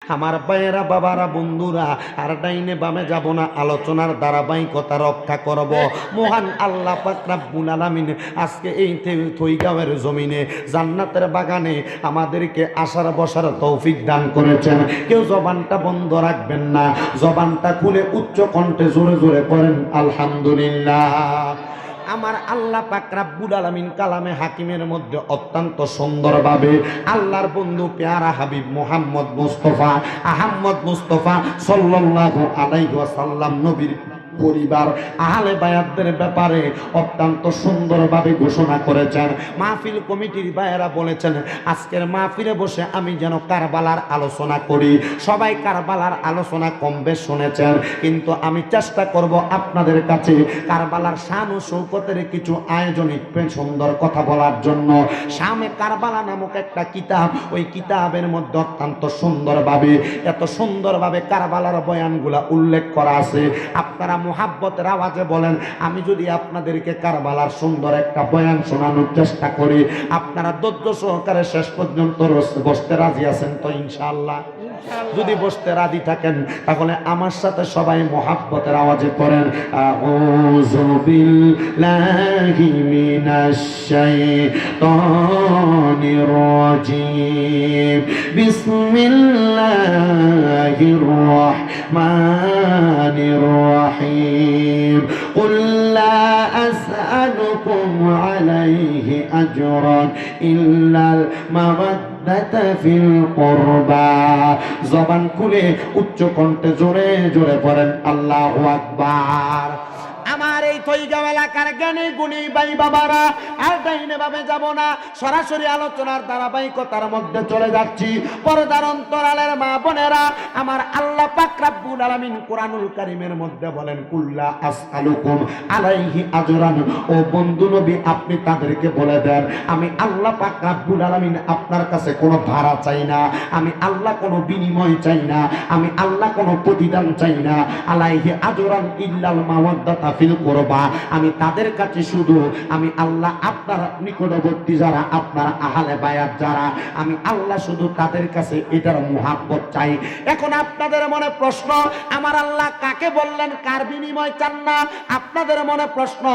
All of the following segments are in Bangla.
আমার ভাইয়েরা, বাবারা, বন্ধুরা, আর ডাইনে বামে যাব না, আলোচনার ধারাবাহিকতা রক্ষা করব। মহান আল্লাহ পাক রব্বুল আলামিন আজকে এই থইগাঁওয়ের জমিনে জান্নাতের বাগানে আমাদেরকে আসার বসার তৌফিক দান করেছেন। কেউ জবানটা বন্ধ রাখবেন না, জবানটা খুলে উচ্চ কণ্ঠে জোরে জোরে পড়েন আলহামদুলিল্লাহ। আমার আল্লাহ পাক রব্বুল আলামিন কালামে হাকিমের মধ্যে অত্যন্ত সুন্দরভাবে আল্লাহর বন্ধু পেয়ারা হাবিব মুহাম্মদ মুস্তাফা আহমদ মুস্তাফা সাল্লাল্লাহু আলাইহি ওয়াসাল্লাম নবীর পরিবার আহলে বায়াতদের ব্যাপারে অত্যন্ত সুন্দরভাবে ঘোষণা করেছেন। মাহফিল কমিটির ভাইয়েরা বলেছেন আজকের মাহফিলে বসে আমি যেন কারবালার আলোচনা করি। সবাই কারবালার আলোচনা কম বেশ শুনেছেন, কিন্তু আমি চেষ্টা করব আপনাদের কাছে কারবালার শান ও শৌকতের কিছু আয়োজনিক সুন্দর কথা বলার জন্য। শামে কারবালা নামক একটা কিতাব, ওই কিতাবের মধ্যে অত্যন্ত সুন্দরভাবে, এত সুন্দরভাবে কারবালার বয়ানগুলা উল্লেখ করা আছে। আপনারা মুহাব্বতের আওয়াজে বলেন, আমি যদি আপনাদেরকে কারবালার সুন্দর একটা বয়ান শোনানোর চেষ্টা করি, আপনারা ধৈর্য সহকারে শেষ পর্যন্ত বসতে রাজি আছেন তো? ইনশাআল্লাহ। যদি বসতে রাজি থাকেন তাহলে আমার সাথে সবাই মুহাব্বতের আওয়াজে পড়েন, আউযু বিল্লাহি মিনাশ শাইতানির রাজীম, বিসমিল্লাহির রাহমানির রাহিম, কুল লা আসআলুকুম আলাইহি আজরান ইল্লাল মাওয়াদ্দাতা ফিল কুরবা। জবান খুলে উচ্চ কণ্ঠে জোরে জোরে পড়েন আল্লাহু আকবার। আমার এই থইগাঁও এলাকার জ্ঞানী গুণী ভাই বাবারা, আর ডাইনে ভাবে যাব না, সরাসরি আলোচনার ধারাবাহিকতার মধ্যে চলে যাচ্ছি। পর্দার অন্তরালের মা বোনেরা, আমার আল্লাহ পাক রব্বুল আলামিন কোরআনুল কারীমের মধ্যে বলেন, কুল্লা আসআলুকুম আলাইহি আজরান। ও বন্ধু নবী, আপনি তাদেরকে বলে দেন আমি আল্লাহ পাক রব্বুল আলামিন আপনার কাছে কোনো ভাড়া চাই না, আমি আল্লাহ কোনো বিনিময় চাই না, আমি আল্লাহ কোনো প্রতিদান চাই না। আলাইহি আজরান ইল্লাল মাওয়াদ্দাতা ফিল কুরবা। আমি তাদের কাছে শুধু আমি আল্লাহ, আপনার নিকটবর্তী যারা, আপনার আহলে বায়াত যারা, আমি আল্লাহ শুধু তাদের কাছে এটার মুহাব্বত চাই। এখন আপনাদের মনে প্রশ্ন, আমার আল্লাহ কাকে বললেন কার বিনিময় চান না? আপনাদের মনে প্রশ্ন,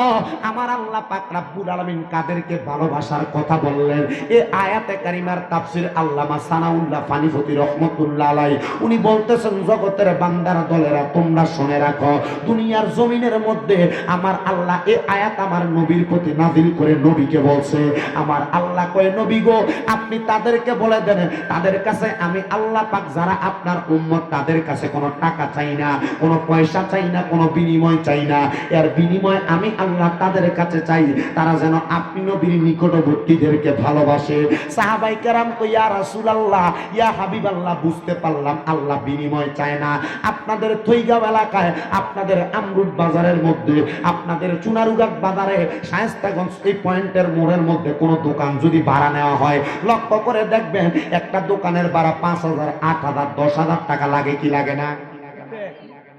আমার আল্লাহ পাক রব্বুল আলামিন কাদেরকে ভালোবাসার কথা বললেন? এই আয়াতে কারিমার তাফসীর আল্লামা সানাউল্লাহ ফানিফতি রহমাতুল্লাহ আলাইহি উনি বলতেছেন, জগতের বান্দার দলেরা তোমরা শুনে রাখো, দুনিয়ার জমিনের মধ্যে আমার আল্লাহ এই আয়াত আমার নবীর প্রতি নাযিল করে নবীকে বলছে। আমার আল্লাহ কয়, নবী গো, আপনি তাদেরকে বলে দেন, তাদের কাছে আমি আল্লাহ পাক যারা আপনার উম্মত, তাদের কাছে কোনো টাকা চাই না, কোনো পয়সা চাই না, কোনো বিনিময় চাই না। এর বিনিময় আমি আল্লাহ তাদের কাছে চাই তারা যেন আপনি নবীর নিকটবর্তীদেরকে ভালোবাসে। সাহাবায়ে কেরাম কই, ইয়া রাসূলুল্লাহ, ইয়া হাবিবাল্লাহ, বুঝতে পারলাম আল্লাহ বিনিময় চায় না। আপনাদের থইগাঁও এলাকায়, আপনাদের আমরুদ বাজারের মধ্যে, আপনাদের চুনারুঘাট বাজারে, শায়েস্তাগঞ্জ এই পয়েন্টের মোড়ের মধ্যে কোনো দোকান যদি ভাড়া নেওয়া হয়, লক্ষ্য করে দেখবেন একটা দোকানের ভাড়া 5,000, 8,000, 10,000 টাকা লাগে কি লাগে না?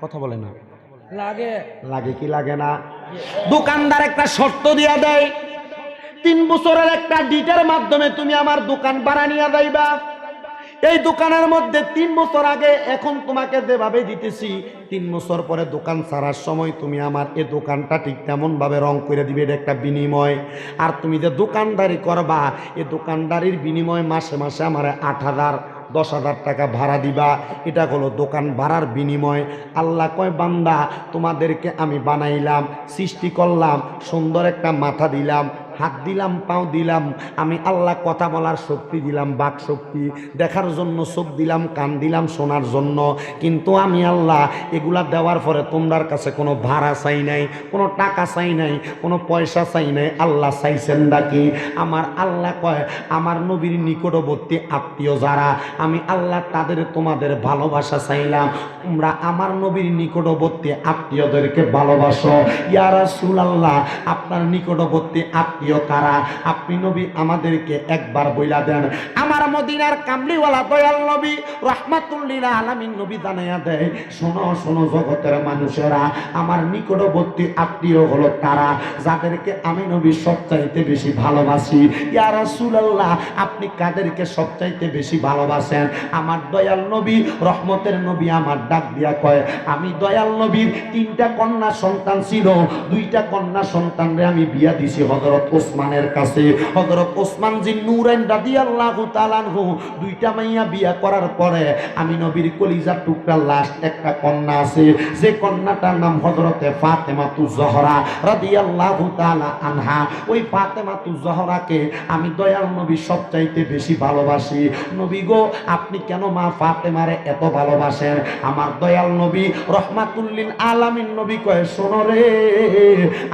কথা বলে না, লাগে, লাগে কি লাগে না? দোকানদার একটা শর্ত দিয়া দেয়, 3 বছরের একটা ডিটের মাধ্যমে তুমি আমার দোকান ভাড়া নিয়ে যাইবা। এই দোকানের মধ্যে 3 বছর আগে এখন তোমাকে যেভাবে দিতেছি, 3 বছর পরে দোকান ছাড়ার সময় তুমি আমার এই দোকানটা ঠিক তেমন ভাবে রং করে দিবে, এটা একটা বিনিময়। আর তুমি যে দোকানদারি করবা, এই দোকানদারির বিনিময় মাসে মাসে আমার 8,000, 10,000 টাকা ভাড়া দিবা, এটা হলো দোকান ভাড়ার বিনিময়। আল্লাহ কয়, বান্দা তোমাদেরকে আমি বানাইলাম, সৃষ্টি করলাম, সুন্দর একটা মাথা দিলাম, হাত দিলাম, পাও দিলাম, আমি আল্লাহ কথা বলার শক্তি দিলাম, বাক শক্তি, দেখার জন্য চোখ দিলাম, কান দিলাম শোনার জন্য। কিন্তু আমি আল্লাহ এগুলা দেওয়ার পরে তোমার কাছে কোনো ভাড়া চাই নাই, কোনো টাকা চাই নাই, কোনো পয়সা চাই নাই। আল্লাহ চাইছেন নাকি? আমার আল্লাহ কয়, আমার নবীর নিকটবর্তী আত্মীয় যারা, আমি আল্লাহ তাদের তোমাদের ভালোবাসা চাইলাম, তোমরা আমার নবীর নিকটবর্তী আত্মীয়দেরকে ভালোবাসো। ইয়া রাসূলুল্লাহ, আপনার নিকটবর্তী আত্মীয় আত্মীয় কারা? আপনি নবী আমাদেরকে একবার বইলা দেন। আমার মদিনার কামলিওয়ালা দয়াল নবী রাহমাতুল লিল আলামিন নবী জানাইয়া দেয়, শোনো শোনো জগতের মানুষেরা, আমার নিকটবর্তী আত্মীয় হলো তারা যাদেরকে আমি নবী সবচাইতে বেশি ভালোবাসি। ইয়া রাসূলুল্লাহ, আপনি কাদেরকে সবচাইতে বেশি ভালোবাসেন? আমার দয়াল নবী রহমতের নবী আমার ডাক দিয়া কয়, আমি দয়াল নবীর 3টা কন্যা সন্তান ছিল, 2টা কন্যা সন্তানরে আমি বিয়া দিছি হযরত ওসমানের কাছে। হযরত ওসমান জিন নূরাইন রাদিয়াল্লাহু তাআলা আনহু 2টা মাইয়া বিয়া করার পরে আমি নবীর কলিজার টুকরা লাস্ট একটা কন্যা আছে, যে কন্যাটার নাম হযরতে ফাতেমাতুজ জহরা রাদিয়াল্লাহু তাআলা আনহা। ওই ফাতেমাতুজ জহরাকে আমি দয়াল নবী সবচাইতে বেশি ভালোবাসি। নবী গো, আপনি কেন মা ফাতেমারে এত ভালোবাসেন? আমার দয়াল নবী রহমাতুল লিল আলামিন নবী কয়, শোনো রে,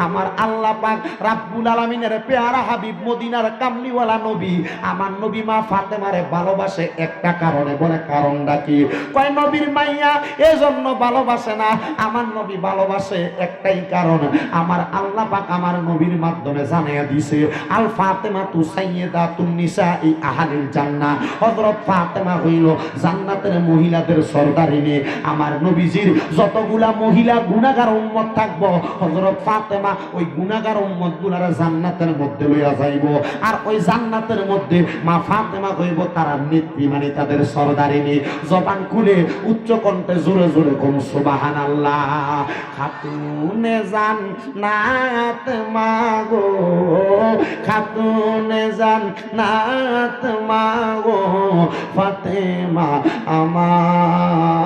আমার আল্লাহ পাক রাব্বুল আলামিনের পেয়ারা হাবিব মদিনার কামলিওয়ালা নবী আমার নবী মা ফাতেমারে ভালোবাসে একটা কারণে। বলে কারণটা কি? কয় নবীর মাইয়া এজন্য ভালোবাসে না, আমার নবী ভালোবাসে একটাই কারণ, আমার আল্লাহ পাক আমার নবীর মাধ্যমে জানাইয়া দিছে, আল ফাতেমাতু সাইয়্যিদাতুন নিসাই আহলিল জান্নাহ। হযরত ফাতেমা হইল জান্নাতের মহিলাদের সরদারিনী। আমার নবীজির যতগুলা মহিলা গুনাহগার উম্মত থাকবো, হযরত ফাতেমা ওই গুনাহগার উম্মত গুলার জান্নাতের মধ্যে লইয়া যাইব। আর ওই জান্নাতের মধ্যে মা ফাতেমা হইব তারা নেত্রী, মানে তাদের সরদারিনী। জবান খুলে উচ্চ কণ্ঠে জোরে জোরে কোন সুবহানাল্লাহ। খাতুনে জান্নাত মাগো, খাতুনে জান্নাত মাগো, ফাতেমা আমার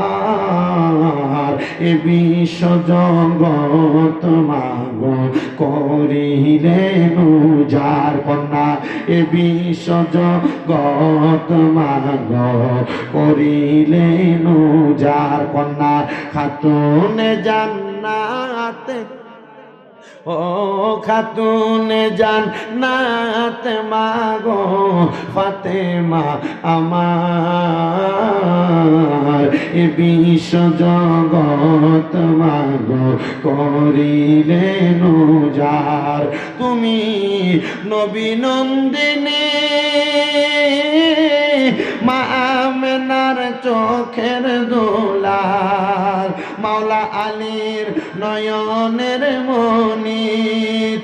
এ বিশ্ব জগৎ মাগো করিলেন যার কন্যা, এ বিশ্ব জগৎ মাগো করিলেন যার কন্যা। খাতুনে জান্নাত, ও খাতুনে জান্নাত মাগো, ফাতেমা আমার এ বিশ্ব জগৎ মাগো করিলেন যার। তুমি নবী নন্দিনী মা আমেনার চোখের দুলাল, মাওলা আলীর নয়নের মনি,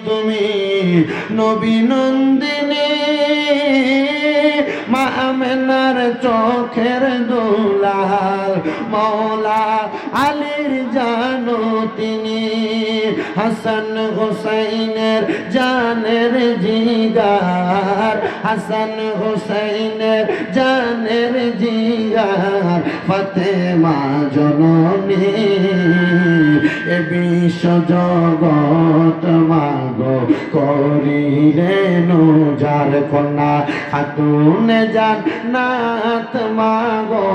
তুমি নবী নন্দিনী মা আমেনার চোখের দুলাল, মাওলা আলীর জানো তিনি, হাসান হুসাইনের জানের জিগার, হাসান হুসাইনের জানের জিগার, ফাতেমা জননী এ বিশ্ব জগৎ মাগো করিলেন যার কন্যা। খাতুনে জান্নাত মাগো,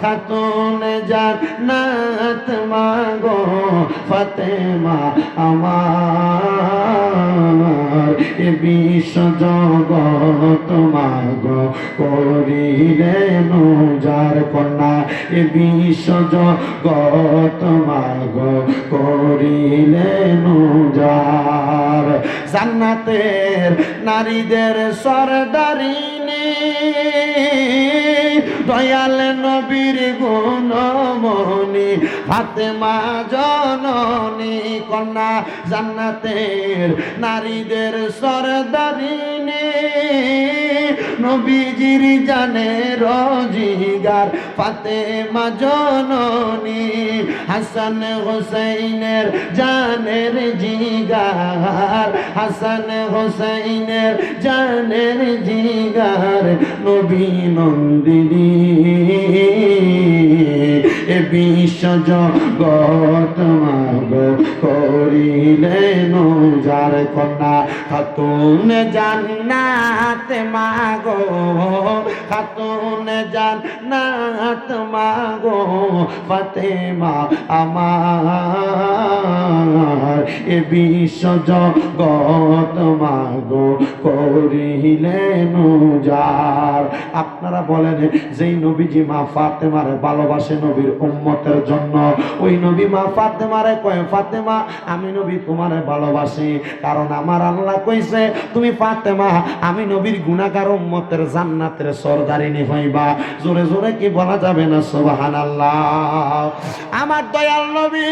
খাতুনে জান্নাত মাগো, ফাতেমা আমার এ বিশ্ব জগৎ মাগো করিলেন যার কন্যা, এ বিশ্ব জগৎ মাগো করিলেন যার। জান্নাতের নারীদের সরদারিনী দয়াল নবীর গুণমণি, ফাতেমা জননী কন্যা, জান্নাতের নারীদের সরদারিনী নবীজির জানের জিগার, ফাতেমা জননী, হাসান হুসাইনের জানের জিগার, হাসান হুসাইনের জানের জিগার, নবী নন্দিনী এ বিশ্ব জগৎ মাগো করিলেন যার কন্যা। খাতুনে জান্নাত মাগো, খাতুনে জান্নাত মাগো, ফাতেমা আমার এ বিশ্ব জগৎ মাগো করিলেন যার। আপনারা বলেন, যেই নবীজি মা ফাতেমারে ভালোবাসে নবীর উম্মতের জন্য, ওই নবী মা ফাতেমারে কয় ফাতেমা ফাতেমা আমি নবী তোমারে ভালোবাসি, কারণ আমার আল্লাহ কইছে তুমি ফাতেমা আমি নবীর গুনাহগার উম্মতের জান্নাতের সরদারিনী হইবা। জোরে জোরে কি বলা যাবে না সুবহানাল্লাহ। আমার দয়াল নবী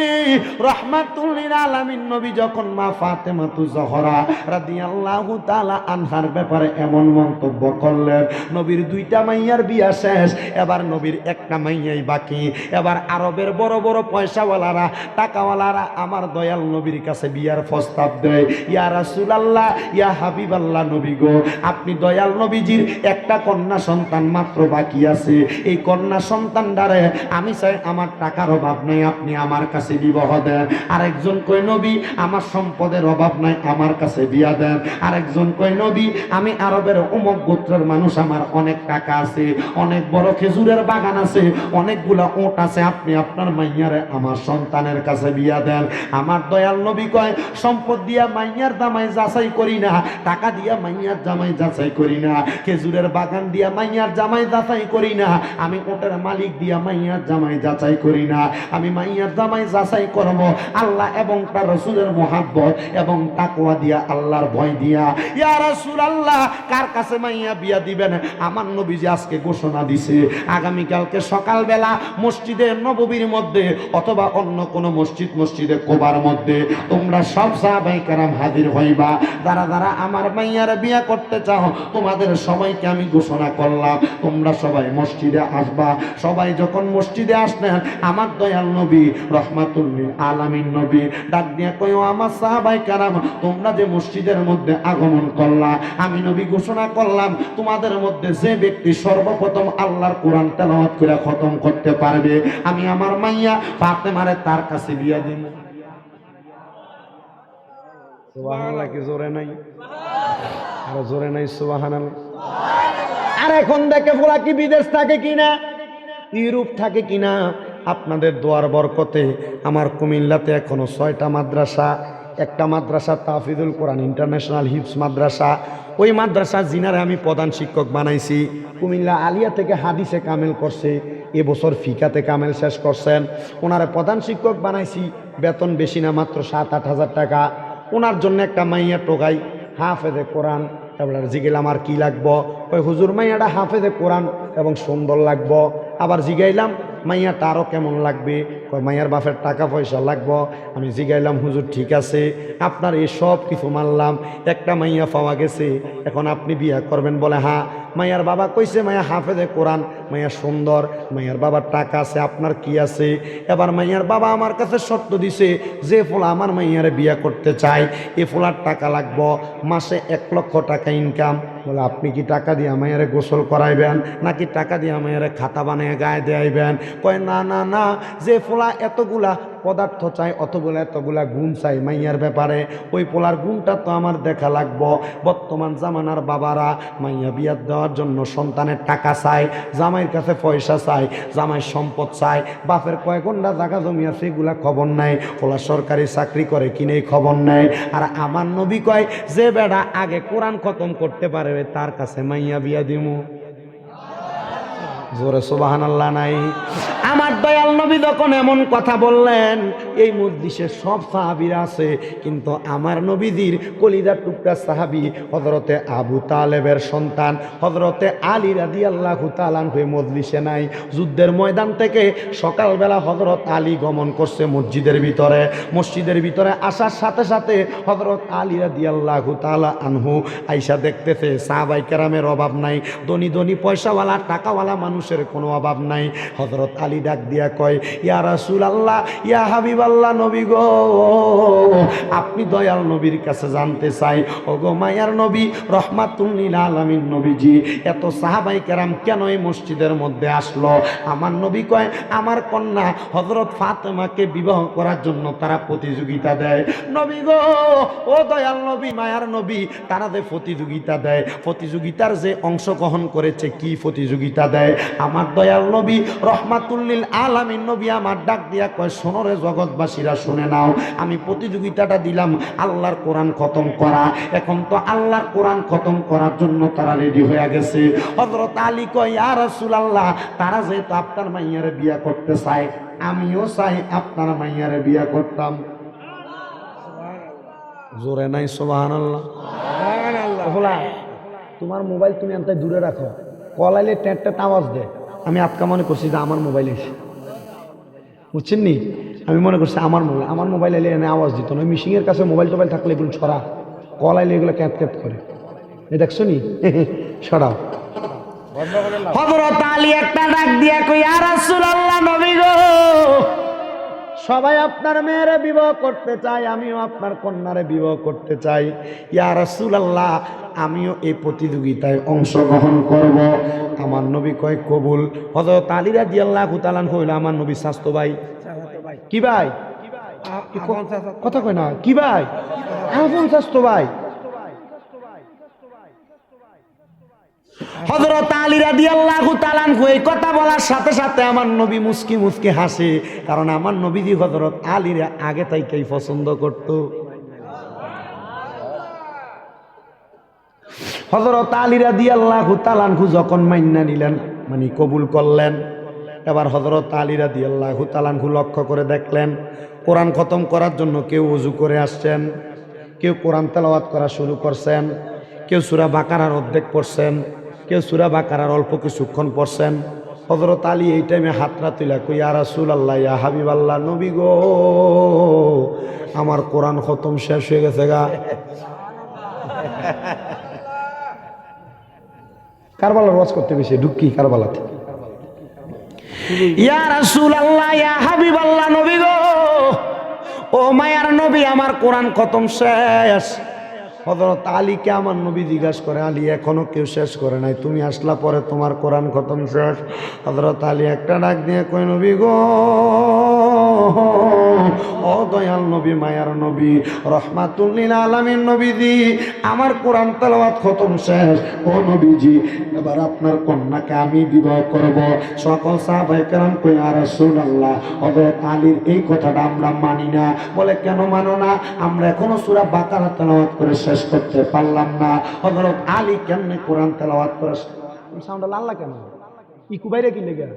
রাহমাতুল লিল আলামিন নবী যখন মা ফাতেমাতু জোহরা রাদিয়াল্লাহু তাআলা আনহার ব্যাপারে এমন মন্তব্য করলেন, নবীর দুইটা মাইয়ার বিয়া শেষ, এবার নবীর একটা মাইয়াই বাকি। এবার আরবের বড় বড় পয়সাওয়ালারা টাকাওয়ালারা আমার দয়াল নবীর কাছে বিয়ার প্রস্তাব দেয়, ইয়া রাসূলুল্লাহ ইয়া হাবিবাল্লাহ নবী গো, আপনি দয়াল নবীজির একটা কন্যা সন্তান মাত্র বাকি আছে, এই কন্যা সন্তানটারে আমি চাই আমার টাকার অভাব নাই আপনি আমার কাছে বিবাহ দেন। আরেকজন কই নবী আমার সম্পদের অভাব নাই আমার কাছে বিয়া দেন। আরেকজন কই নবী আমি আরবের অমুক গোত্রের মানুষ, আমার অনেক টাকা আছে, অনেক বড় খেজুরের বাগান আছে, অনেকগুলা ওট আছে, আপনি আপনার মাইয়ারে আমার সন্তানের কাছে বিয়া দেন। আমার দয়াল নবী কয় সম্পদ দিয়া মাইয়ার জামাই যাচাই করি না, টাকা দিয়া মাইয়ার জামাই যাচাই করি না, খেজুরের বাগান দিয়া মাইয়ার জামাই যাচাই করি না, আমি ওটের মালিক দিয়া মাইয়ার জামাই যাচাই করি না, আমি মাইয়ার জামাই যাচাই করব আল্লাহ এবং তার রাসূলের মুহাব্বত এবং তাকওয়া দিয়া, আল্লাহর ভয় দিয়া। ইয়া রাসূলুল্লাহ কার কাছে মাইয়া বিয়া দিবেন? আমার নবীজি আজকে ঘোষণা দিছে আগামী কালকে সকালবেলা মসজিদে নববীর মধ্যে অথবা অন্য কোন মসজিদে কোবার মধ্যে তোমরা সব সাহাবায়ে কেরাম হাজির হইবা। যারা যারা আমার মাইয়ার বিয়া করতে চাও তোমাদের সবাইকে আমি ঘোষণা করলাম তোমরা সবাই মসজিদে আসবা। সবাই যখন মসজিদে আসলেন আমার দয়াল নবী রাহমাতুল লিল আলামিন নবী ডাক দিয়া কইও আমার সাহাবায়ে কেরাম তোমরা যে মসজিদের মধ্যে আগমন করলা, আমি নবী ঘোষণা করলাম তোমাদের মধ্যে যে ব্যক্তি সর্বপ্রথম আল্লাহর কোরআন তেলাওয়াত করে খতম করতে পারবে আমি আমার মাইয়া ফাতেমারে তার কাছে বিয়া দিব। সুবহানাল্লাহ কি জোরে নাই? আর জোরে নাই সুবহানাল্লাহ। আর এখন দেখে ফুলা কি বিদেশ থাকে কিনা, ইউরোপ থাকে কিনা, আপনাদের দোয়ার বরকতে আমার কুমিল্লাতে এখনো 6টা মাদ্রাসা, একটা মাদ্রাসা তাহফিজুল কোরআন ইন্টারন্যাশনাল হিফজ মাদ্রাসা, ওই মাদ্রাসা জিনারে আমি প্রধান শিক্ষক বানাইছি। কুমিল্লা আলিয়া থেকে হাদিসে কামেল করছে, এবছর ফিকাতে কামেল শেষ করছেন, ওনারে প্রধান শিক্ষক বানাইছি। বেতন বেশি না, মাত্র 7-8 হাজার টাকা। ওনার জন্য একটা মাইয়া টোকাই হাফেজে কোরআন। এবার জিগেলাম আর কি লাগবো? ওই হুজুর মাইয়াটা হাফেজে কোরআন এবং সুন্দর লাগবো। আবার জিগাইলাম মাইয়াটা আরও কেমন লাগবে? কয় মাইয়ার বাপের টাকা পয়সা লাগবো। আমি জিগাইলাম হুজুর ঠিক আছে আপনার এই সব কিছু মানলাম, একটা মাইয়া পাওয়া গেছে, এখন আপনি বিয়া করবেন? বলে হ্যাঁ। মাইয়ার বাবা কইছে মাইয়া হাফেজে কোরআন, মাইয়া সুন্দর, মাইয়ার বাবার টাকা আছে, আপনার কি আছে? এবার মাইয়ার বাবা আমার কাছে শর্ত দিছে যে ফোলা আমার মাইয়ারে বিয়া করতে চাই এ ফোলার টাকা লাগবো, মাসে 1 লক্ষ টাকা ইনকাম। বলে আপনি কি টাকা দিয়ে মাইয়ারে গোসল করাইবেন নাকি টাকা দিয়ে মাইয়ারে খাতা বানিয়ে গায়ে দেয়াইবেন? কয় না না না, যে ফোলা এতগুলা পদার্থ চাই, এতগুলা গুণ চাই মাইয়ার ব্যাপারে, ওই পোলার গুণটা তো আমার দেখা লাগবো। বর্তমান জামানার বাবারা মাইয়া বিয়া দেওয়ার জন্য সন্তানের টাকা চায়, জামাইয়ের কাছে পয়সা চায়, জামাই সম্পদ চায়, বাপের কয় ঘন্টা জায়গা জমি আছে এগুলা খবর নাই, পোলা সরকারি চাকরি করে কিনেই খবর নেই। আর আমার নবী কয় যে বেড়া আগে কোরআন খতম করতে পারবে তার কাছে মাইয়া বিয়া দিমু। জোরে সুবহানাল্লাহ নাই? আমার দয়াল নবী যখন এমন কথা বললেন, এই মজলিসের সব সাহাবীরা আছে, কিন্তু আমার নবীজির কলিজার টুকরা সাহাবী হযরতে আবু তালেবের সন্তান হযরতে আলী রাদিয়াল্লাহু তাআলা আনহু মজলিসে নাই। যুদ্ধের ময়দান থেকে সকালবেলা হযরত আলী গমন করছে মসজিদের ভিতরে আসার সাথে সাথে হযরত আলী রাদিয়াল্লাহু তাআলা আনহু আয়েশা দেখতেছে সাহাবায়ে কেরামের অভাব নাই, ধনী ধনী পয়সাওয়ালা টাকাওয়ালা মানুষের কোনো অভাব নাই। হযরত আলী ডাক দিয়া কয় ইয়া রাসূলুল্লাহ ইয়া হাবিবাল্লাহ নবী গো, আপনি দয়াল নবীর কাছে জানতে চাই, ওগো মায়ার নবী রাহমাতুল লিল আলামিন নবীজি এত সাহাবায়ে কেরাম কেন এই মসজিদের মধ্যে আসলো? আমার নবী কয় আমার কন্যা হযরত ফাতেমাকে বিবাহ করার জন্য তারা প্রতিযোগিতা দেয়। নবী গো, ও দয়াল নবী মায়ার নবী, তারা যে প্রতিযোগিতা দেয়, প্রতিযোগিতার যে অংশগ্রহণ করেছে কি প্রতিযোগিতা দেয়? আমার দয়াল নবী রাহমাতুল লিল আলামিন নবী আমার ডাক দিয়া কয় শোনো রে জগৎবাসীরা শুনে নাও, আমি প্রতিযোগিতাটা দিলাম আল্লাহর কোরআন খতম করা। এখন তো আল্লাহর কোরআন খতম করার জন্য তারা রেডি হয়ে গেছে। হযরত আলী কয় ইয়া রাসূলুল্লাহ, তারা যেহেতু আপনার মাইয়ারে বিয়া করতে চায়, আমিও চাই আপনার মাইয়ারে বিয়া করতাম। জোরে নাই সুবহানাল্লাহ। সুবহানাল্লাহ। তোমার মোবাইল তুমি আনতে দূরে রাখো, কল আইলে ট্যাট আওয়াজ দে, আমি আজকা মনে করছি যে আমার মোবাইল এসে, বুঝছেন নি? আমি মনে করছি আমার মোবাইল এলে এনে আওয়াজ দিত না। মিশিংয়ের কাছে মোবাইল টোবাইল থাকলে এগুলো ছড়া, কল আইলে এগুলো ক্যাপ ক্যাপ করে, এই দেখছো নি? সরাও। হযরত আলী একটা ডাক দিয়া কই, ইয়া রাসূলুল্লাহ, নবী গো, সবাই আপনার মেয়েরে বিবাহ করতে চায়, আমিও আপনার কন্যারে বিবাহ করতে চাই। ইয়া রাসূলুল্লাহ, আমিও এই প্রতিযোগিতায় অংশগ্রহণ করব। আমার নবী কয় কবুল। হযরত আলী রাদিয়াল্লাহু তাআলা কইল, আমার নবী স্বাস্থ্য ভাই। কি ভাই? কথা কয় না কি ভাই? আপন স্বাস্থ্য ভাই। হযরত আলী রাদিয়াল্লাহু তাআলা এই কথা বলার সাথে সাথে আমার নবী মুস্কি মুস্কি হাসে, কারণ আমার নবীজি হযরত আলীর আগে থেকেই পছন্দ করত। হযরত আলী রাদিয়াল্লাহু তাআলা যখন মাইন্না নিলেন, মানে কবুল করলেন, এবার হযরত আলী রাদিয়াল্লাহু তাআলা লক্ষ্য করে দেখলেন কোরআন খতম করার জন্য কেউ ওযু করে আসছেন, কেউ কোরআন তেলাওয়াত করা শুরু করছেন, কেউ সূরা বাকারার অর্ধেক পড়ছেন, কেউ সূরা বাকারার অল্প কিছুক্ষণ পড়ছেন। হযরত আলী এই টাইমে হাতরা তুলা কই, ইয়া রাসূলুল্লাহ, ইয়া হাবিবাল্লাহ, নবী গো, আমার কোরআন খতম শেষ হয়ে গেছে গা। কারবালার ওয়াজ করতে গেছে, ঢুকি কারবালাতে। ইয়া রাসূলুল্লাহ, ইয়া হাবিবাল্লাহ, নবী গো, ও মায়ার নবী, আমার কোরআন খতম শেষ। হযরত আলীকে আমার নবী জিজ্ঞাসা করে, আলী, এখনো কেউ শেষ করে নাই, তুমি আসলা পরে তোমার কোরআন খতম শেষ? হযরত আলী একটা ডাক দিয়ে কই, নবী গো, ও দয়াল নবী, মায়ার নবী, রহমাতুল লিল আলামিন নবীজি, আমার কোরআন তেলাওয়াত খতম শেষ। ও নবীজি, এবার আপনার কন্যাকে আমি বিবাহ করব। সকল সাহাবায়ে কেরাম কই, ইয়া রাসূলুল্লাহ, হযরত আলীর এই কথাটা আমরা মানি না। বলে, কেন মানো না? আমরা এখনো সূরা বাকারা তেলাওয়াত করে শেষ করতে পারলাম না। হযরত আলী কেমনে কোরআন তেলাওয়াত করে? সাউন্ড আল্লাহ কেন ইকু বাইরে কি লেগে?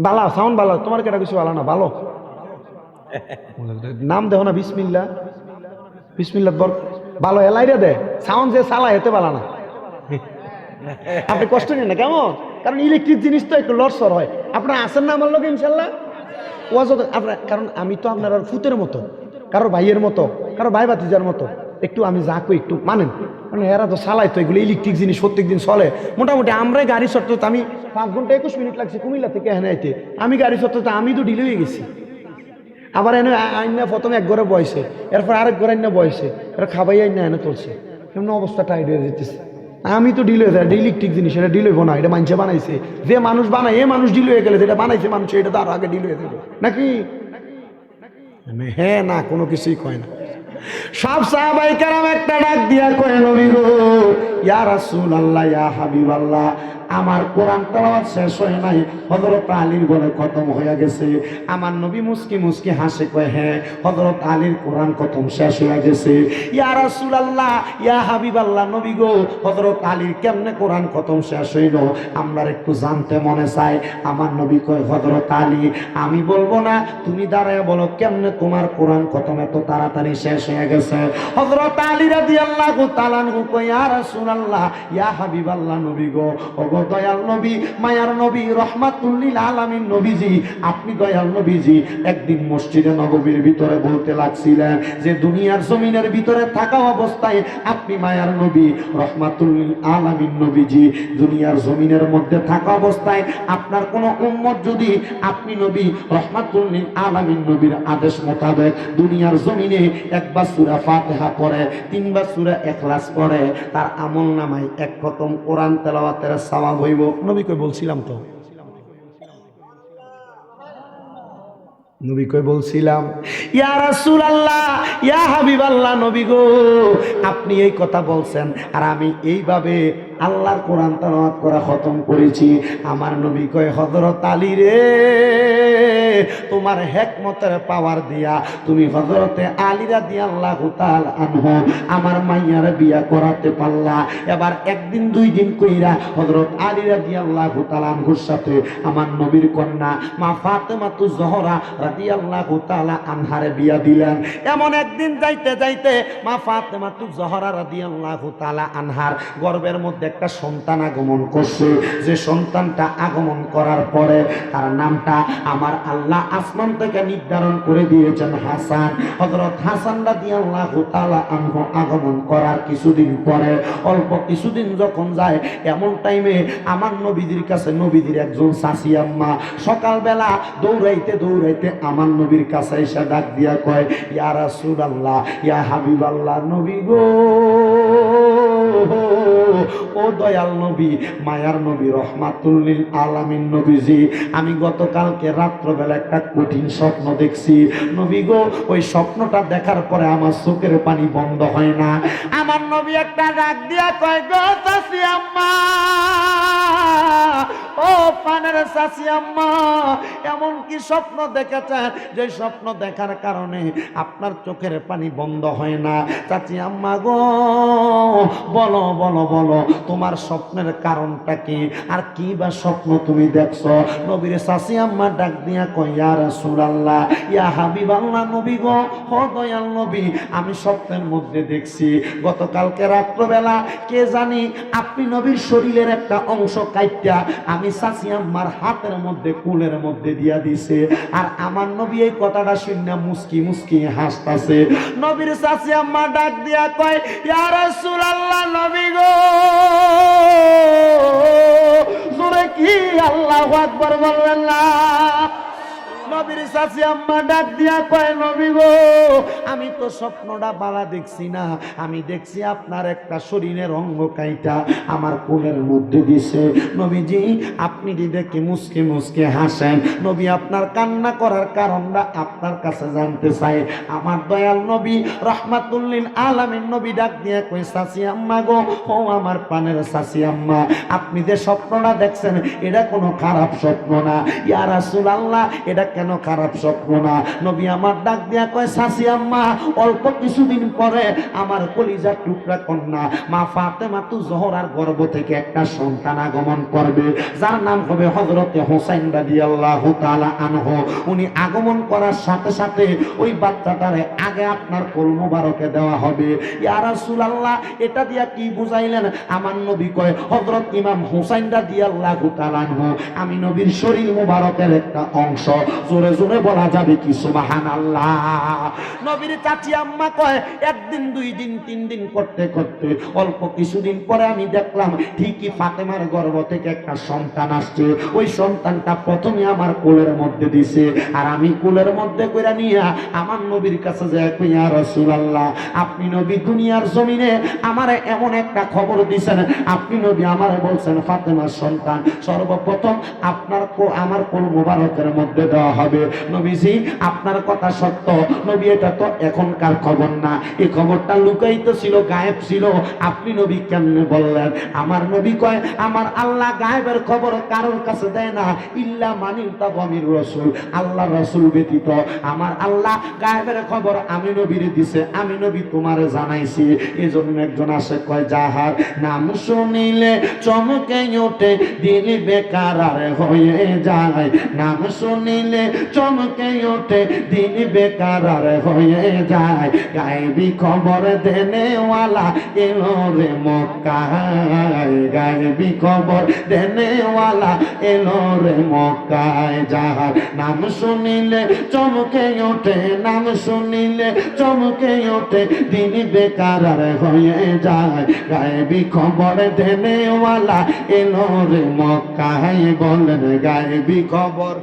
বালা সাউন্ড বালা, তোমার কেটা কিছু বালা না, ভালো নাম দেখো না, বিসমিল্লাহ, বিসমিল্লাহ বল, ভালো এলাইরে দে সাউন্ড, যে সালা হেতে বালা না। আপনি কষ্ট নেন না কেমন? কারণ ইলেকট্রিক জিনিস তো একটু লড়সর হয়। আপনারা আসেন না আমার লোক ইনশাল্লাহ ওয়াজ আপনার, কারণ আমি তো আপনার ফুতের মতো, কারোর ভাইয়ের মতো, কারো ভাই ভাতিজার মতো, একটু আমি যা কই একটু মানেন। মানে এরা তো চালায় তো এগুলো ইলেকট্রিক জিনিস, প্রত্যেক দিন চলে। মোটামুটি আমরাই গাড়ি চড়তে, আমি 5 ঘন্টা 21 মিনিট লাগছে কুমিল্লা থেকে এখানে আইতে, আমি গাড়ি চড়তে আমি তো ডিলে হয়ে গেছি। আবার এনে আইনা প্রথমে এক ঘরে বয়সে, এরপর আরেক ঘরে আইনা বয়সে, এরা খাবাই আইনা এনে তুলছে, এমন অবস্থা টাইট হয়ে যেতেছে। আমি তো ডিল হয়ে যায়, এটা ইলেকট্রিক জিনিস, এটা ডিল হইব না, এটা মানুষে বানাইছে, যে মানুষ বানায় এ মানুষ ডিল হয়ে গেলে, যেটা বানাইছে মানুষ এটা তো আরো আগে ডিল হয়ে যাবে নাকি? হ্যাঁ না, কোনো কিছুই কয় না। সব সাহাবায়ে কেরাম একটা ডাক দিয়া কয়, নবী গো, ইয়া রাসূলুল্লাহ, ইয়া হাবিবাল্লাহ, আমার কোরআন তেলাওয়াত শেষ হয় নাই, হযরত আলীর ঘরে খতম হয়ে গেছে। আমার নবী মুস্কি মুস্কি হাসে কয়, হ্যাঁ, হযরত আলীর কোরআন খতম শেষ হয়ে গেছে। ইয়া রাসূলুল্লাহ, ইয়া হাবিবাল্লাহ, নবী গো, হযরত আলীর কেমনে কোরআন খতম শেষ হইল আমরা একটু জানতে মনে চাই। আমার নবী কয়, হযরত আলী, আমি বলবো না, তুমি দাঁড়ায় বলো কেমনে তোমার কোরআন খতম এত তাড়াতাড়ি শেষ হয়ে গেছে। হযরত আলী রাদিয়াল্লাহু তাআলা কয়, ইয়া রাসূলুল্লাহ, ইয়া হাবিবাল্লাহ, নবী গো, ওগো দয়াল নবী, মায়ার নবী, রহমাতুল লিল আলামিন নবীজি, আপনি দয়াল নবীজি একদিন মসজিদে নববীর ভিতরে বলতে লাগছিলেন যে দুনিয়ার জমিনের ভিতরে থাকা অবস্থায় আপনি মায়ার নবী, রহমাতুল লিল আলামিন নবীজি, দুনিয়ার জমিনের মধ্যে থাকা অবস্থায় আপনার কোনো উম্মত যদি আপনি নবী রহমাতুল লিল আলামিন নবীর আদেশ মোতাবেক দুনিয়ার জমিনে একবার সূরা ফাতিহা পড়ে, 3 বার সূরা ইখলাস পড়ে, তার আমল নামায় 1 খতম কোরআন তেলাওয়াতের সওয়াব হইব। নবী কই বলছিলাম তো, নবী কই বলছিলাম। ইয়া রাসূলুল্লাহ, ইয়া হাবিবাল্লাহ, নবী গো, আপনি এই কথা বলছেন আর আমি এইভাবে আল্লাহর কোরআন তেলাওয়াত করা খতম করেছি। আমার নবী কয় হযরত আলী রে, তোমার হিকমতের পাওয়ার দিয়া তুমি হযরতে আলী রাদিয়াল্লাহু তাআলা আনহু আমার মাইয়ার বিয়া করাতে পারলা। এবার একদিন দুই দিন কইরা হযরত আলী রাদিয়াল্লাহু তাআলা আনহুর সাথে আমার নবীর কন্যা মা ফাতেমাতুজ জোহরা রাদিয়াল্লাহু তাআলা আনহারে বিয়া দিলেন। এমন একদিন যাইতে যাইতে মা ফাতেমাতুজ জোহরা রাদিয়াল্লাহু তাআলা আনহার গর্ভের মধ্যে একটা সন্তান আগমন করছে। যে সন্তানটা আগমন করার পরে তার নামটা আমার আল্লাহ আসমান থেকে নির্ধারণ করে দিয়েছেন হাসান। হযরত হাসান রাদিয়াল্লাহু তাআলা আনহু আগমন করার কিছুদিন পরে, অল্প কিছুদিন যখন যায়, এমন টাইমে আমার নবীদের কাছে নবীদের একজন চাচি আম্মা সকালবেলা দৌড়াইতে দৌড়াইতে আমার নবীর কাছে এসে ডাক দিয়া কয়, ইয়া রাসূলুল্লাহ, ইয়া হাবিবাল্লাহ, নবী গো, ও দয়াল নবী, মায়ার নবী, রহমাতুল লিল আলামিন নবীজি, আমি গতকালকে রাত্রবেলা একটা কঠিন স্বপ্ন দেখছি নবী গো। ওই স্বপ্নটা দেখার পরে আমার চোখের পানি বন্ধ হয় না। আমার নবী একটা ডাক দিয়া কয়, গো চাচি আম্মা, ও পানের চাচি আম্মা, এমন কি স্বপ্ন দেখেছেন যে স্বপ্ন দেখার কারণে আপনার চোখের পানি বন্ধ হয় না? চাচি আম্মা গো, বলো বলো বলো, তোমার স্বপ্নের কারণটা কি, আর কি বা স্বপ্ন তুমি দেখছো? নবীর চাচি আম্মা ডাক দিয়া কয়, ইয়া রাসূলুল্লাহ, ইয়া হাবিবাল্লাহ, নবী গো, ও দয়াল নবী, আমি স্বপ্নের মধ্যে দেখছি গতকালকে রাত্রবেলা কে জানি আপনি নবীর শরীরের একটা অংশ কাইটা আমি চাচি আম্মার হাতের মধ্যে কুলের মধ্যে দিয়া দিছে। আর আমার নবী এই কথাটা শুনে মুস্কি মুস্কি হাসতাছে। নবীর চাচি আম্মা ডাক দিয়া কয়, ইয়া রাসূলুল্লাহ, নবী গো, জোরে কি আল্লাহু আকবার বলবেন না? নবীর চাচি আম্মা ডাক দিয়া কয়, নবী গো, আমি তো স্বপ্নটা বালা দেখছি না, আমি দেখছি আপনার একটা শরীরের অঙ্গ কাইটা আমার কোলের মধ্যে দিছে। নবীজি, আপনি দেখে মুসকে মুসকে হাসেন। নবী, আপনার কান্না করার কারণটা আপনার কাছে জানতে চাই। আমার দয়াল নবী রহমাতুল লিল আলামিন নবী ডাক দিয়া কয়, চাচি আম্মা গো, ও আমার পানের চাচি আম্মা, আপনি যে স্বপ্নটা দেখছেন এটা কোনো খারাপ স্বপ্ন না। ইয়া রাসূলুল্লাহ, এটা কেন খারাপ স্বপ্ন না? নবী আমার ডাক দিয়া কয়, চাচি আম্মা, অল্প কিছুদিন পরে আমার কলিজার টুকরা কন্যা মা ফাতেমাতুজ জোহরার গর্ভ থেকে একটা সন্তান আগমন করবে, যার নাম হবে হযরতে হোসেন রাদিয়াল্লাহু তাআলা আনহু। উনি আগমন করার সাথে সাথে ওই বাচ্চাটারে আগে আপনার কোল মোবারকে দেওয়া হবে। ইয়া রাসূলুল্লাহ, এটা দিয়া কি বুঝাইলেন? আমার নবী কয়, হযরত ইমাম হোসেন রাদিয়াল্লাহু তাআলা আনহু আমি নবীর শরীর মোবারকের একটা অংশ। জোরে জোরে বলা যাবে কি সুবহানাল্লাহ? নবীর চাচি আম্মা কয়, একদিন দুই দিন তিন দিন করতে করতে অল্প কিছুদিন পরে আমি দেখলাম ঠিকই ফাতেমার গর্ভ থেকে একটা সন্তান আসছে। ওই সন্তানটা প্রথমে আমার কোলের মধ্যে দিছে, আর আমি কোলের মধ্যে কইরা নিয়ে আমার নবীর কাছে যায়, ইয়া রাসূলুল্লাহ, আপনি নবী দুনিয়ার জমিনে আমারে এমন একটা খবর দিছেন, আপনি নবী আমারে বলছেন ফাতেমার সন্তান সর্বপ্রথম আপনার আমার কোল মোবারকের মধ্যে দেওয়া হবে। নবীজি, আপনার কথা সত্য। নবী, এটা তো এখনকার খবর না, এই খবরটা লুকায়িত ছিল, গায়েব ছিল, আপনি নবী কেমনে বললেন? আমার নবী কয়, আমার আল্লাহ গায়েবের খবর কারোর কাছে দেয় না, ইল্লা মানিল তাবামির রাসূল, আল্লাহ রাসূল ব্যতীত আমার আল্লাহ গায়েবের খবর আমি নবীর দিছে, আমি নবী তোমারে জানাইছি। এজন্য একজন আসে কয়, যাহার নাম শুনিলে চমকে ওঠে দিল বেকার হয়ে যায়, নাম শুনিলে চমকে ওঠে দিল বেকার হয়ে যায়, গায়েবী খবর দেনেওয়ালা এলো রে মক্কায়, গায়েবী খবর দেনেওয়ালা এলো রে মক্কায়, যাহার নাম শুনিলে চমকে ওঠে, নাম শুনিলে চমকে ওঠে দিন বেকার হয়ে যায়, গায়েবী খবর দেনেওয়ালা এলো রে মক্কায়। বলেন গায়েবী খবর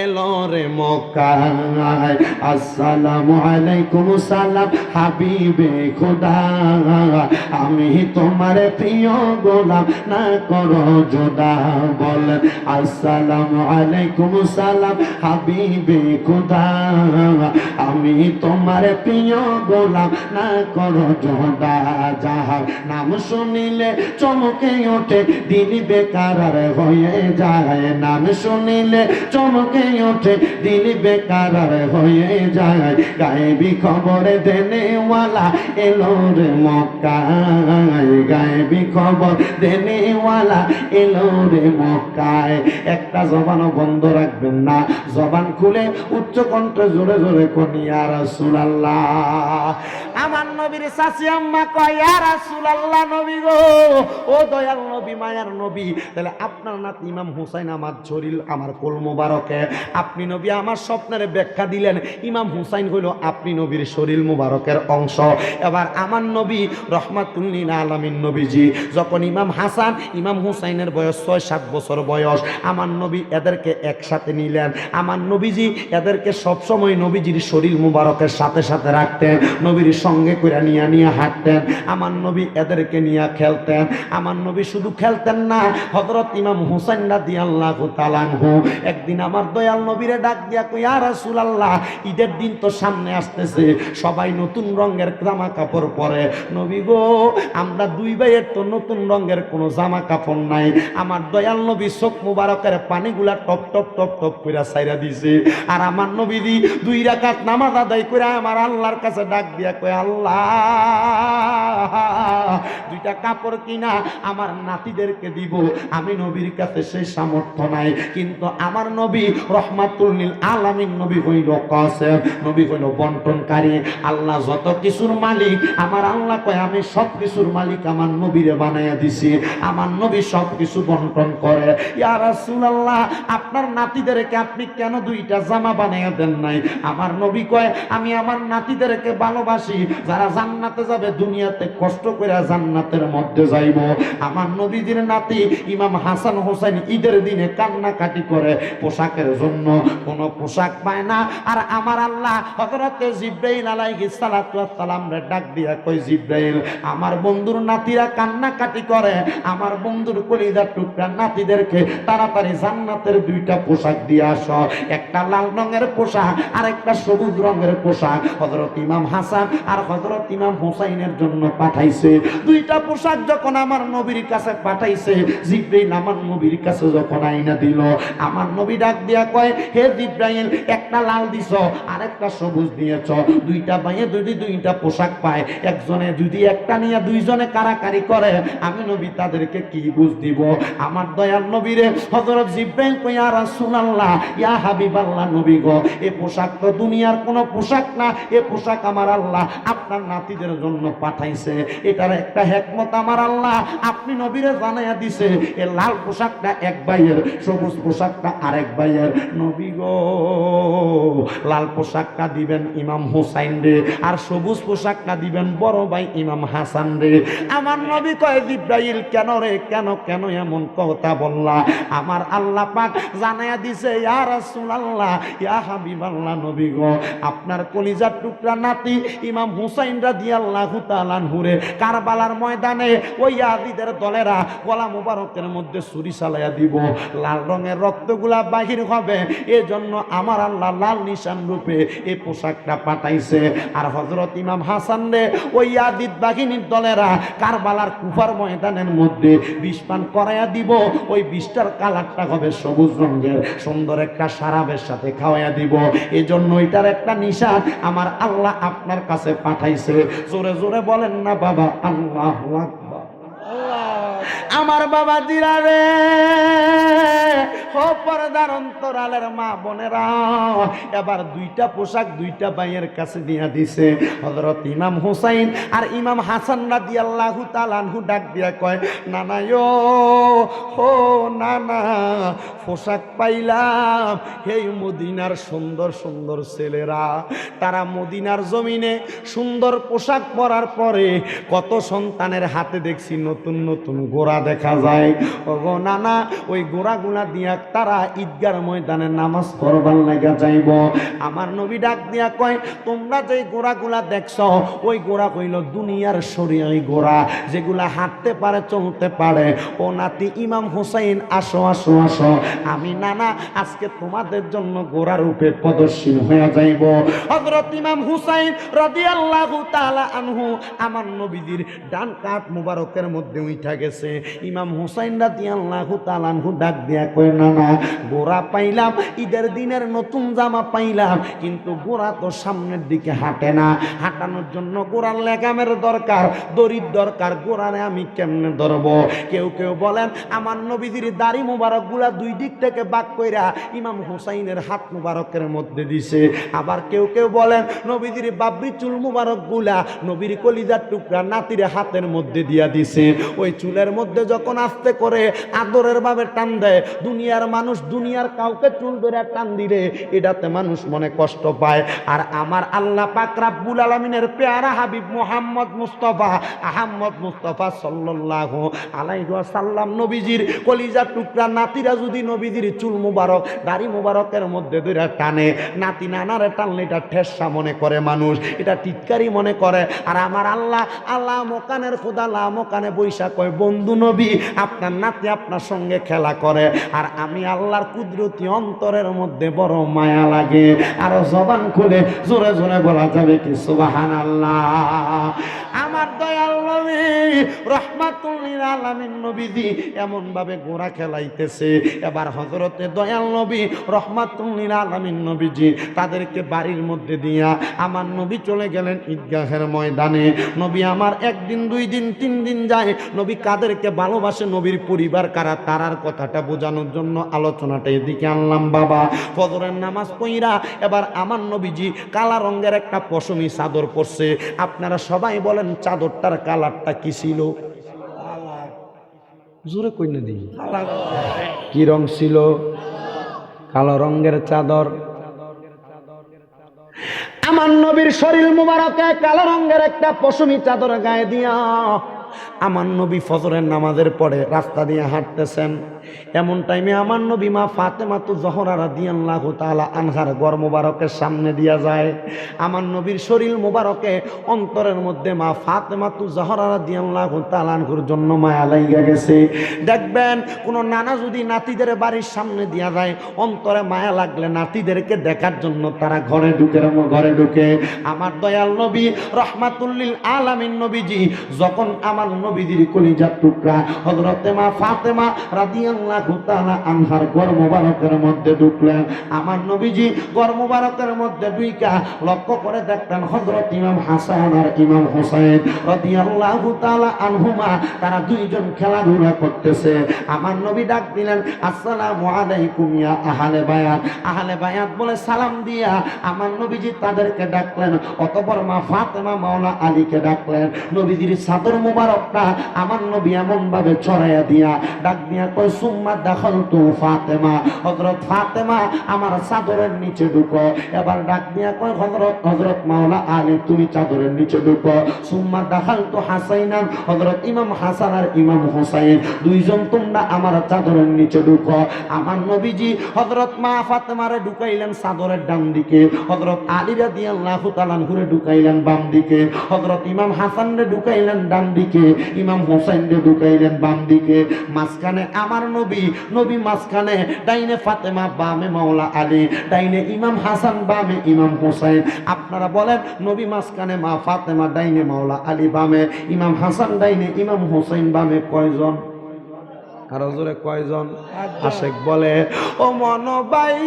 এলো রে মক্কায়। আসসালামু আলাইকুম সালাম হাবিবে খোদা, আমি তোমার প্রিয় গোলাম না করো জোদা। বলেন আসসালামু আলাইকুম সালাম হাবিবে খোদা, আমি তোমার প্রিয় গোলাম না করো জোদা। যাহার নাম শুনিলে চমকে ওঠে দিল বেকার হয়ে যায়, নাম শুনিলে চমকে ওঠে দিল বেকার হয়ে যায়। গায়েবী খবর দেনেওয়ালা এলো রে মক্কায়, গায়েবী খবর দেনেওয়ালা এলো রে মক্কায়। একটা জবানও বন্ধ রাখবেন না, জবান খুলে উচ্চ কণ্ঠে জোরে জোরে কোন ইয়া রাসূলুল্লাহ। আমার নবীর চাচি আম্মা কয় ইয়া রাসূলুল্লাহ, নবী গো, ও দয়াল নবী, মায়ার নবী, তাহলে আপনার নাতি ইমাম হুসাইন আমার শরীর, আমার কোল মুবারকে। আপনি নবী আমার স্বপ্নের ব্যাখ্যা দিলেন, ইমাম হুসাইন হইল আপনি নবীর শরীর মুবারকের অংশ। এবার আমার নবী রহমাতুল লিল আলামিন নবীজি যখন ইমাম হাসান ইমাম হুসাইনের বয়স 6-7 বছর বয়স, আমার নবী এদেরকে একসাথে নিলেন। আমার নবীজি এদেরকে সবসময় নবীজির শরীর মুবারকের সাথে সাথে রাখতেন, নবীর সঙ্গে করে নিয়ে নিয়ে হাঁটতেন। আমার নবী এদেরকে নিয়ে খেলতেন। আমার নবী শুধু খেলতেন না, হযরত ইমাম হুসাইন রাদিয়াল্লাহু তাআলা আনহু একদিন আমার দয়াল নবীরে ডাক দিয়া কই ইয়া রাসূলুল্লাহ, ঈদের দিন তো সামনে আসতেছে, সবাই নতুন রঙের জামা কাপড় পরে, নবী গো আমরা দুই ভাইয়ের তো নতুন রঙের কোনো জামা কাপড় নাই। আমার দয়াল নবী চোখ মুবারকের পানিগুলা টপ টপ টপ টপ কইরা ছাইরা দিছে। আর আমার নবীজি 2 রাকাত নামাজ আদায় করে আমার আল্লাহর কাছে ডাক দিয়া কয় আল্লাহ, 2টা কাপড় কিনা আমার নাতিদেরকে দিব, আমি নবীর কাছে সেই সামর্থ্য নাই। কিন্তু আমার নবী রহমাতুল লিল আলামিন নবী হইল কাসেম, নবী হইল বন্টনকারী। আল্লাহ যত কিছুর মালিক, আমার আল্লাহ কয় আমি সব কিছুর মালিক আমার নবীরে বানাইয়া দিছি, আমার নবী সব কিছু বন্টন করে। ইয়া রাসূলুল্লাহ, আপনার নাতিদেরকে আপনি কেন 2টা জামা বানাইয়া দেন নাই? আমার নবী কয় আমি আমার নাতিদেরকে ভালোবাসি, যারা জান্নাতে যাবে দুনিয়াতে কষ্ট করে জান্নাতের মধ্যে যাইব। আমার নবীজির নাতি ইমাম হাসান হোসেন ঈদের দিনে কান্নাকাটি করে, পোশাকের জন্য কোনো পোশাক পায় না। আর আমার আল্লাহ হযরতে জিবরাইল আলাইহিস সালাতু ওয়াস সালাম রে ডাক দিয়া কই জিবরাইল, আমার বন্ধুর নাতিরা কান্নাকাটি করে, আমার বন্ধুর কলিজার টুকরা নাতিদেরকে তাড়াতাড়ি জান্নাতের 2টা পোশাক দিয়ে আসো, একটা লাল রঙের পোশাক আর একটা সবুজ রঙের পোশাক হযরত ইমাম হাসান আর হযরত ইমাম হুসাইনের জন্য পাঠাইছে। 2টা পোশাক যখন আমার নবীর কাছে পাঠাইছে, জিবরাইল আমার নবীর কাছে যখন আইনা দিল, আমার নবী ডাক দিয়া কয় হে জিবরাইল, একটা লাল দিছো আর একটা সবুজ দিয়েছ, 2টা ভাইয়ে যদি 2টা পোশাক পায়, একজনে যদি একটা নিয়ে 2জনে কারাকারি করে, আমি নবী তাদেরকে কি বুঝ দিব? আমার দয়াল নবীরে হযরত জিবরাইল কয় ইয়া রাসূলুল্লাহ, ইয়া হাবিবাল্লাহ, নবী গো, এই পোশাক তো দুনিয়ার কোনো পোশাক না, এই পোশাক আমার আল্লাহ আপনার নাতিদের জন্য পাঠাইছে। এটার একটা হিকমত আমার আল্লাহ আপনি নবীরে জানাইয়া দিছে, এই লাল পোশাকটা এক ভাইয়ের, সবুজ পোশাকটা আরেক ভাইয়ের। নবী গো, লাল পোশাকটা দিবেন ইমাম হুসাইন রে, আর সবুজ পোশাকটা দিবেন বড় ভাই ইমাম হাসান রে। আমার নবী কয় জিবরাইল, কেন রে, কেন কেন এমন কথা বললা? আমার আল্লাহ পাক জানাইয়া দিছে ইয়া রাসূলুল্লাহ, ইয়া হাবিবাল্লাহ, নবী গো, আপনার কলিজার টুকরা নাতি ইমাম হুসাইন রাদিয়াল্লাহু তাআলা আনহুরে কারবালার ময়দানে ওই ইয়াজিদের দলেরা গলা মুবারকের মধ্যে ছুরি চালাইয়া দিব, লাল রঙের রক্তগুলা বাহির হবে, এজন্য আমার আল্লাহ লাল নিশান রূপে এই পোশাকটা পাঠাইছে। আর হযরত ইমাম হাসান রে ওই ইয়াজিদ বাহিনীর দলেরা কারবালার কুফার ময়দানের মধ্যে বিষ পান করাইয়া দিব, ওই বিষটার কালারটা হবে সবুজ রঙের, সুন্দর একটা শরাবের সাথে খাওয়াইয়া দিব, এজন্য এটার একটা নিশান আমার আল্লাহ আপনার কাছে পাঠাইছে। জোরে জোরে বলেন না বাবা আল্লাহু আকবার। আমার বাবা জিরা রে, ও পর্দার অন্তরালের মা বোনেরা, এবার 2টা পোশাক 2টা ভাইয়ের কাছে দিয়া দিছে। হযরত ইমাম হুসাইন আর ইমাম হাসান রাদিয়াল্লাহু তাআলা আনহু ডাক দিয়া কয় নানা ও নানা, পোশাক পাইলাম, এই মদিনার সুন্দর সুন্দর ছেলেরা, তারা মদিনার জমিনে সুন্দর পোশাক পরার পরে কত সন্তানের হাতে দেখছি নতুন নতুন গোড়া দেখা যায়। ওগো নানা, ওই গোড়াগুলা দিয়া তারা ঈদগার ময়দানে নামাজ পড়বার লাগা যাইব। আমার নবী ডাক দিয়া কয়, তোমরা যে ঘোড়াগুলা দেখছো ওই ঘোড়া কইল দুনিয়ার শরীয়ী ঘোড়া, যেগুলা হাঁটতে পারে চলতে পারে। ও নাতি ইমাম হুসাইন, আসো আসো আসো, আমি নানা আজকে তোমাদের জন্য ঘোড়ার রূপে প্রদর্শন হয়ে যাইব। হযরত ইমাম হুসাইন রাদিয়াল্লাহু তাআলা আনহু আমার নবীজির ডান কাঁধ মুবারকের মধ্যে উঠা গেছে। ইমাম হুসাইন রাদিয়াল্লাহু তাআলা আনহু ডাক দিয়া কয়, নানা ঘোড়া পাইলাম, ঈদের দিনের নতুন জামা পাইলাম, কিন্তু ঘোড়া তো সামনের দিকে হাঁটে না। হাঁটানোর জন্য ঘোড়ার লেগামের দরকার, দড়ির দরকার। ঘোড়ারে আমি কেমনে ধরবো? কেউ কেউ বলেন আমার নবীজির দাড়ি মুবারক গুলা দুই দিক থেকে বাক কইরা ইমাম হুসাইনের হাত মুবারকের মধ্যে দিছে। আবার কেউ কেউ বলেন নবীজির বাবরি চুল মুবারক গুলা নবীর কলিজার টুকরা নাতির হাতের মধ্যে দিয়া দিছে। ওই চুলের মধ্যে যখন আস্তে করে আদরের ভাবে টান দেয়, দুনিয়ার মানুষ দুনিয়ার কাউকে চুল ধরে টান দিলে এটাতে মানুষ মনে কষ্ট পায়। আর আমার আল্লাহ পাক রব্বুল আলামিনের পেয়ারা হাবিব মুহাম্মদ মুস্তাফা আহমদ মুস্তাফা সাল্লাল্লাহু আলাইহি ওয়াসাল্লাম নবীজির কলিজার টুকরা নাতিরা যদি নবীজির চুল মুবারক দাড়ি মুবারকের মধ্যে ধরে টানে, নাতি নানারে টানলে এটা ঠেসা মনে করে মানুষ, এটা টিটকারি মনে করে। আর আমার আল্লাহ আল্লাহ মোকানের খোদা লা মোকানে বৈশা কয়, বন্ধু নবী আপনার নাতি আপনার সঙ্গে খেলা করে। আর আমি আল্লাহর কুদরতি অন্তরের মধ্যে বড় মায়া লাগে। আর জবান খুলে জোরে জোরে বলা যাবে কি সুবহানাল্লাহ। আমার দয়াল নবী রহমাতুল লিল আলামিন নবীজি এমন ভাবে ঘোড়া খেলাইতেছে। এবার হযরতে দয়াল নবী রহমাতুল লিল আলামিন নবীজি তাদেরকে বাড়ির মধ্যে দিয়া আমার নবী চলে গেলেন ঈদগাহের ময়দানে। নবী আমার একদিন দুই দিন তিন দিন যায়। নবী কাদেরকে ভালোবাসে, নবীর পরিবার কারা, তারার কথাটা বোঝানোর জন্য আলোচনাটা এদিকে আনলাম বাবা। ফজরের নামাজ পড়া এবার আমার নবীজি কালা রঙের একটা পশমি চাদর পরছে। আপনারা সবাই বলেন চাদরটার কালারটা কি ছিল? জোরে কই না দিই, কি রং ছিল? কালো রঙের চাদর। আমার নবীর শরীর মুবারকে কালো রঙের একটা পশমি চাদর গায়ে দিয়া আমার নবী ফজরের নামাজের পরে রাস্তা দিয়ে হাঁটতেছেন। এমন টাইমে আমার নবী মা ফাতেমাতু জহরা রাদিয়াল্লাহু তাআলা আনহার ঘর মুবারকের সামনে দিয়া যায়। আমার নবীর শরীর মুবারকে অন্তরের মধ্যে মা ফাতেমাতু জহরা রাদিয়াল্লাহু তাআলা আনহার জন্য মায়া লাগা গেছে। দেখবেন কোন নানা যদি নাতিদের বাড়ির সামনে দিয়া যায়, অন্তরে মায়া লাগলে নাতিদেরকে দেখার জন্য তারা ঘরে ঢুকে। আমার দয়াল নবী রহমাতুল লিল আলামিন নবীজি যখন আমার নবীজির কলিজার টুকরা হযরতে মা ফাতেমা রাদিয়াল্লাহু তাআলা আনহার ঘর মুবারকের মধ্যে ঢুকলেন, আমার নবীজি ঘর মুবারকের মধ্যে ঢুইকা লক্ষ্য করে দেখলেন হযরত ইমাম হাসান আর ইমাম হুসাইন রাদিয়াল্লাহু তাআলা আনহুমা তারা দুইজন খেলাধুলা করতেছে। আমার নবী ডাক দিলেন, আসসালামু আলাইকুম ইয়া আহলে বায়াত। আহলে বায়াত বলে সালাম দিয়া আমার নবীজি তাদেরকে ডাকলেন। অতঃপর মা ফাতেমা মাওলা আলীকে ডাকলেন। নবীজির চাদর মুবারকটা আমার নবী এমন ভাবে ছড়াইয়া দিয়া ডাক দিয়া কয়, সুম্মা দাখালতু ফাতেমা, হযরত ফাতেমা আমার চাদরের নিচে ঢুকো। এবার ডাক দিয়া কয়, হযরত মাওলা আলী তুমি চাদরের নিচে ঢুকো। সুম্মা দাখালতু হাসাইনান, হযরত ইমাম হাসান আর ইমাম হুসাইন দুইজন তোমরা আমার চাদরের নিচে ঢুকো। আমার নবীজি হযরত মা ফাতেমারে ঢুকাইলেন চাদরের ডান দিকে, হযরত আলী রাদিয়াল্লাহু তাআলা ঘুরে ঢুকাইলেন বাম দিকে, হযরত ইমাম হাসানরে ঢুকাইলেন ডান দিকে, ইমাম হুসাইনরে ঢুকাইলেন বাম দিকে। মাঝখানে আমার নবী মাঝখানে, ডাইনে ফাতেমা বামে মাওলা আলী, ডাইনে ইমাম হাসান বামে ইমাম হুসাইন। আপনারা বলেন নবী মাঝখানে, মা ফাতেমা ডাইনে, মাওলা আলী বামে, ইমাম হাসান ডাইনে, ইমাম হুসাইন বামে। কয়জন? আরো জোরে কয়জন? আশেক বলে, ও মনবাই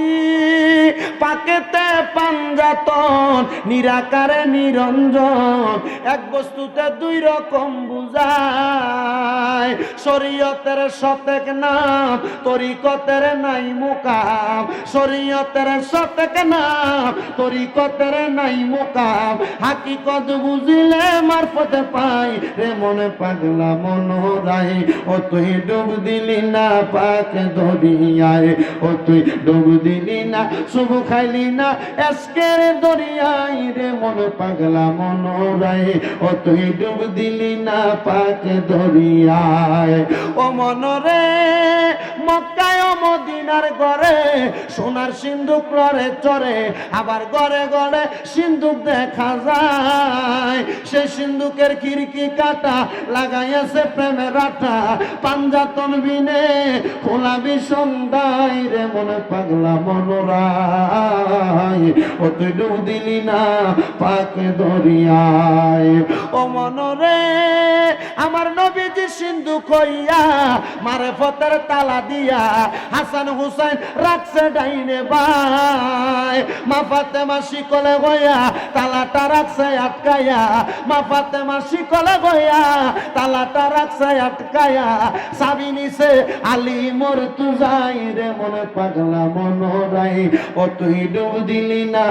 পাকেতে পাঞ্জাতন নিরাকারে নিরঞ্জন, এক বস্তুতে দুই রকম বুঝায়। শরীয়তের শতেক নাম, তরিকতের নাই মুকাম। শরীয়তের শতেক নাম, তরিকতের নাই মুকাম। হাকিকত বুঝিলে মারফতে পাই রে মনে পাগলা মনোরাই। ও তুই ডুব দি দিলি না পাক দরিয়ায়, ও তুই ডুব দিলি না শুভু খাইলি না এসকের দরিয়ায় রে মন পাগলা মনোরায়, ও তুই ডুব দিলি না পাক দরিয়ায়। ও মনরে মক্কায় ও মদিনার ঘরে সোনার সিন্ধুক লড়ে চড়ে, আবার ঘরে ঘরে সিন্ধুক দেখা যায়, সে সিন্ধুকের খিড়কি কাটা লাগাইয়াছে প্রেমের আটা, পাঞ্জাতন বিনে খোলা বিসন্দাই রে মনে পাগলা মনোরায়, ও তুই ডুব দিলি না পাক দরিয়ায়। ও মনরে আমার নবীজি সিন্ধু কইয়া মারেফতের তালা দিয়া হাসান হুসাইন রাখছে ডাইনে বাই, মা ফাতেমা শিকলে গয়া তালাটা রাখছে আটকায়া, মা ফাতেমা শিকলে গয়া তালাটা রাখছে আটকায়া, চাবি নিছে আলী মোর তু যাই রে মনে পাগলা মনোরাই, ও তুই ডুব দিলি না